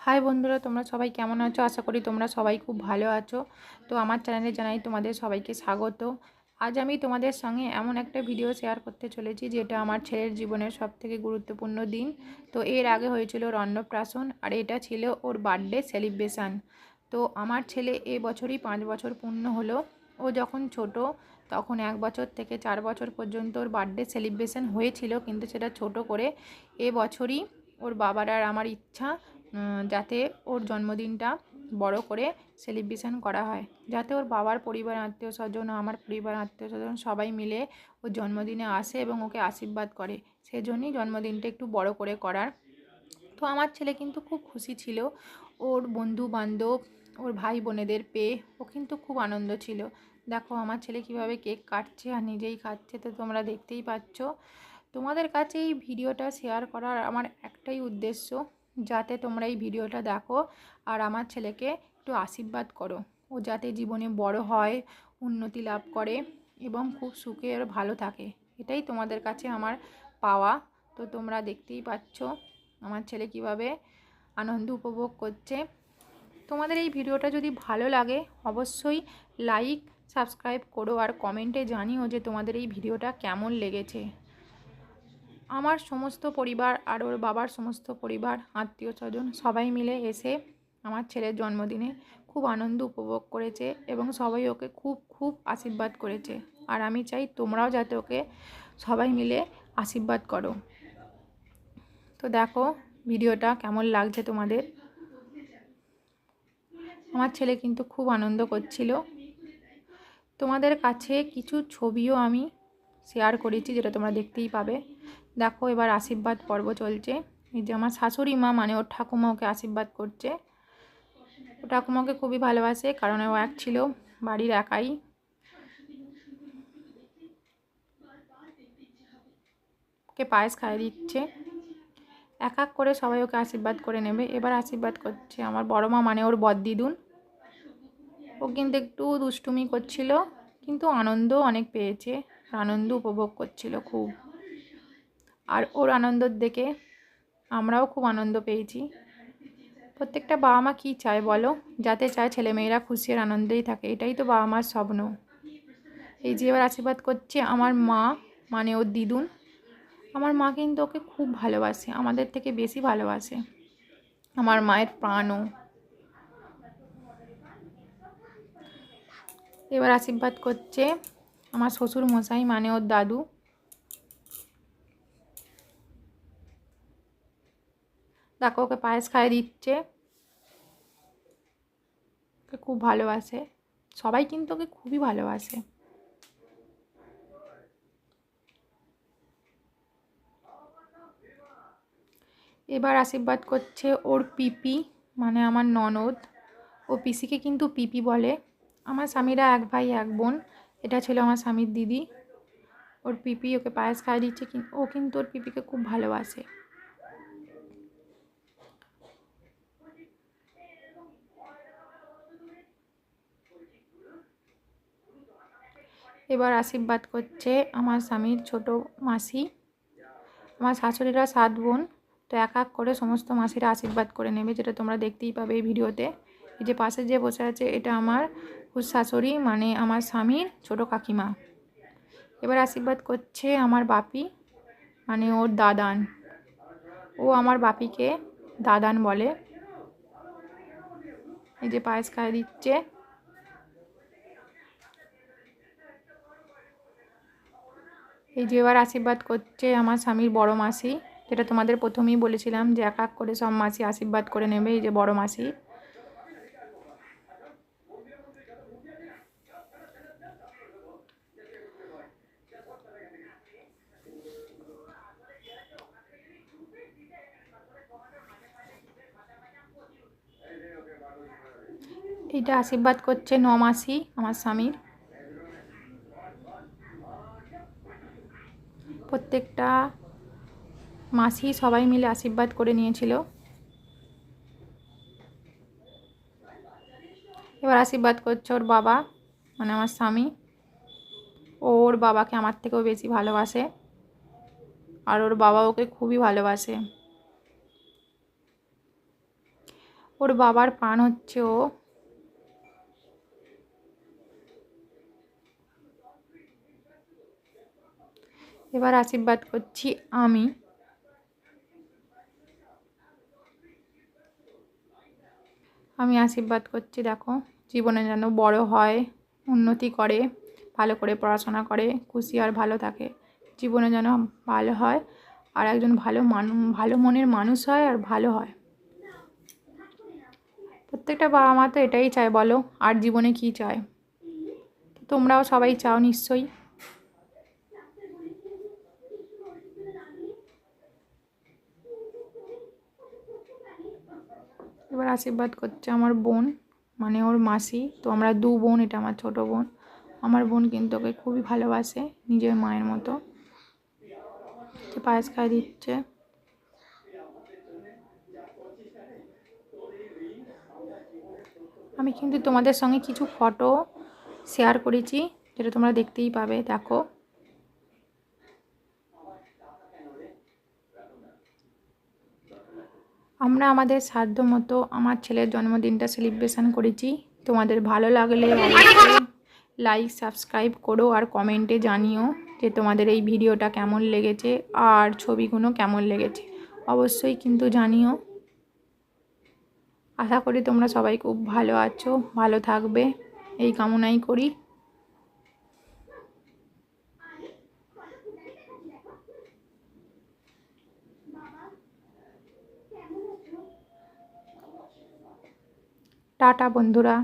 High বন্ধুরা, তোমরা সবাই কেমন আছো? আশা করি তোমরা সবাই খুব ভালো আছো। তো আমার চ্যানেলে জানাই তোমাদের সবাইকে স্বাগত। আজ আমি তোমাদের সঙ্গে এমন একটা ভিডিও শেয়ার করতে চলেছি যেটা আমার ছেলের জীবনের সবথেকে গুরুত্বপূর্ণ দিন। তো এর আগে হয়েছিল ওর অন্নপ্রাশন, আর এটা ছিল ওর বার্থডে সেলিব্রেশান। তো আমার ছেলে এবছরই 5 বছর পূর্ণ হলো। ও যখন ছোট তখন 1 বছর থেকে 4 বছর পর্যন্ত ওর বার্থডে সেলিব্রেশন হয়েছিল, কিন্তু সেটা ছোট করে এবছরই ওর বাবার আর আমার ইচ্ছা যাতে ওর জন্মদিনটা বড় করে সেলিব্রেশন করা হয়, যাতে ওর বাবার পরিবার আত্মীয় স্বজন ও আমার পরিবার আত্মীয় স্বজন সবাই মিলে ওর জন্মদিনে আসে এবং ওকে আশীর্বাদ করে। সেজন্যই জন্মদিনটা একটু বড় করে করার। তো আমার ছেলে কিন্তু খুব খুশি ছিল। ওর বন্ধু বান্ধব, ওর ভাই বোনেদের পেয়ে ও কিন্তু খুব আনন্দ ছিল। দেখো আমার ছেলে কীভাবে কেক কাটছে আর নিজেই খাচ্ছে, তো তোমরা দেখতেই পাচ্ছ। তোমাদের কাছে এই ভিডিওটা শেয়ার করার আমার একটাই উদ্দেশ্য, যাতে তোমরা এই ভিডিওটা দেখো আর আমার ছেলেকে একটু আশীর্বাদ করো। ও যাতে জীবনে বড় হয়, উন্নতি লাভ করে এবং খুব সুখে আর ভালো থাকে, এটাই তোমাদের কাছে আমার পাওয়া। তো তোমরা দেখতেই পাচ্ছ আমার ছেলে কীভাবে আনন্দ উপভোগ করছে। তোমাদের এই ভিডিওটা যদি ভালো লাগে অবশ্যই লাইক সাবস্ক্রাইব করো আর কমেন্টে জানিও যে তোমাদের এই ভিডিওটা কেমন লেগেছে। আমার সমস্ত পরিবার আর ওর বাবার সমস্ত পরিবার আত্মীয় স্বজন সবাই মিলে এসে আমার ছেলের জন্মদিনে খুব আনন্দ উপভোগ করেছে এবং সবাই ওকে খুব খুব আশীর্বাদ করেছে। আর আমি চাই তোমরাও যাতে ওকে সবাই মিলে আশীর্বাদ করো। তো দেখো ভিডিওটা কেমন লাগছে তোমাদের। আমার ছেলে কিন্তু খুব আনন্দ করছিল। তোমাদের কাছে কিছু ছবিও আমি শেয়ার করেছি, যেটা তোমরা দেখতেই পাবে। দেখো এবার আশীর্বাদ পর্ব চলছে। এই যে আমার শাশুড়ি মা মানে ওর ঠাকুমা ওকে আশীর্বাদ করছে। ও ঠাকুমাকে খুবই ভালোবাসে, কারণ ও এক ছিল বাড়ির একাই। ওকে পায়েস খাইয়ে দিচ্ছে। এক এক করে সবাই ওকে আশীর্বাদ করে নেবে। এবার আশীর্বাদ করছে আমার বড় মা মানে ওর বড়দিদুন। ও কিন্তু একটু দুষ্টুমি করছিল, কিন্তু আনন্দ অনেক পেয়েছে, আনন্দ উপভোগ করছিল খুব। আর ওর আনন্দ দেখে আমরাও খুব আনন্দ পেয়েছি। প্রত্যেকটা বাবা মা কী চায় বলো? যাতে চায় ছেলেমেয়েরা খুশি আর আনন্দেই থাকে, এটাই তো বাবা মার স্বপ্ন। এই যে এবার আশীর্বাদ করছে আমার মা মানে ওর দিদুন। আমার মা কিন্তু ওকে খুব ভালোবাসে, আমাদের থেকে বেশি ভালোবাসে। আমার মায়ের প্রাণও। এবার আশীর্বাদ করছে আমার শ্বশুর মশাই মানে ওর দাদু। দেখো ওকে পায়েস খাইয়ে দিচ্ছে। ওকে খুব ভালোবাসে, সবাই কিন্তু ওকে খুবই ভালোবাসে। এবার আশীর্বাদ করছে ওর পিপি মানে আমার ননদ। ও পিসিকে কিন্তু পিপি বলে। আমার স্বামীরা এক ভাই এক বোন। এটা ছিল আমার স্বামীর দিদি। ওর পিপি ওকে পায়েস খাইয়ে দিচ্ছে, ও কিন্তু ওর পিপিকে খুব ভালোবাসে। এবার আশীর্বাদ করছে আমার স্বামীর ছোট মাসি। আমার শাশুড়িরা 7 বোন, তো এক এক করে সমস্ত মাসিরা আশীর্বাদ করে নেবে, যেটা তোমরা দেখতেই পাবে এই ভিডিওতে। এই যে পাশে যে বসে আছে এটা আমার শাশুড়ি মানে আমার স্বামীর ছোট কাকিমা। এবার আশীর্বাদ করছে আমার বাপি মানে ওর দাদান। ও আমার বাপিকে দাদান বলে। এই যে পায়েস খাইয়ে দিচ্ছে। এই যে এবার আশীর্বাদ করছে আমার স্বামীর বড় মাসি, যেটা তোমাদের প্রথমেই বলেছিলাম যে এক এক করে সব মাসি আশীর্বাদ করে নেবে। এই যে বড় মাসি। এইটা আশীর্বাদ করছে 9 মাসি আমার স্বামীর। প্রত্যেকটা মাসি সবাই মিলে আশীর্বাদ করে নিয়েছিল। এবার আশীর্বাদ করছে ওর বাবা মানে আমার স্বামী। ওর বাবাকে আমার থেকেও বেশি ভালোবাসে, আর ওর বাবা ওকে খুবই ভালোবাসে। ওর বাবার পান হচ্ছে ও। এবার আশীর্বাদ করছি আমি। আশীর্বাদ করছি, দেখো জীবনে যেন বড় হয়, উন্নতি করে, ভালো করে পড়াশোনা করে, খুশি আর ভালো থাকে, জীবনে যেন ভালো হয় আর একজন ভালো মনের মানুষ হয় আর ভালো হয়। প্রত্যেকটা বাবা মা তো এটাই চায়, বলো আর জীবনে কি চায়? তোমরাও সবাই চাও নিশ্চয়ই। এবার আশীর্বাদ করছে আমার বোন, মানে ওর মাসি। তো আমরা 2 বোন, এটা আমার ছোট বোন। আমার বোন কিন্তু ওকে খুবই ভালোবাসে, নিজের মায়ের মতো। পায়েস খাইয়ে দিচ্ছে। আমি কিন্তু তোমাদের সঙ্গে কিছু ফটো শেয়ার করেছি, যেটা তোমরা দেখতেই পাবে, দেখো। আমরা আমাদের সাধ্য মতো আমার ছেলের জন্মদিনটা সেলিব্রেশন করেছি। তোমাদের ভালো লাগলে অবশ্যই লাইক সাবস্ক্রাইব করো আর কমেন্টে জানিও যে তোমাদের এই ভিডিওটা কেমন লেগেছে আর ছবিগুলো কেমন লেগেছে, অবশ্যই কিন্তু জানিও। আশা করি তোমরা সবাই খুব ভালো আছো, ভালো থাকবে, এই কামনাই করি। টাটা বন্ধুরা।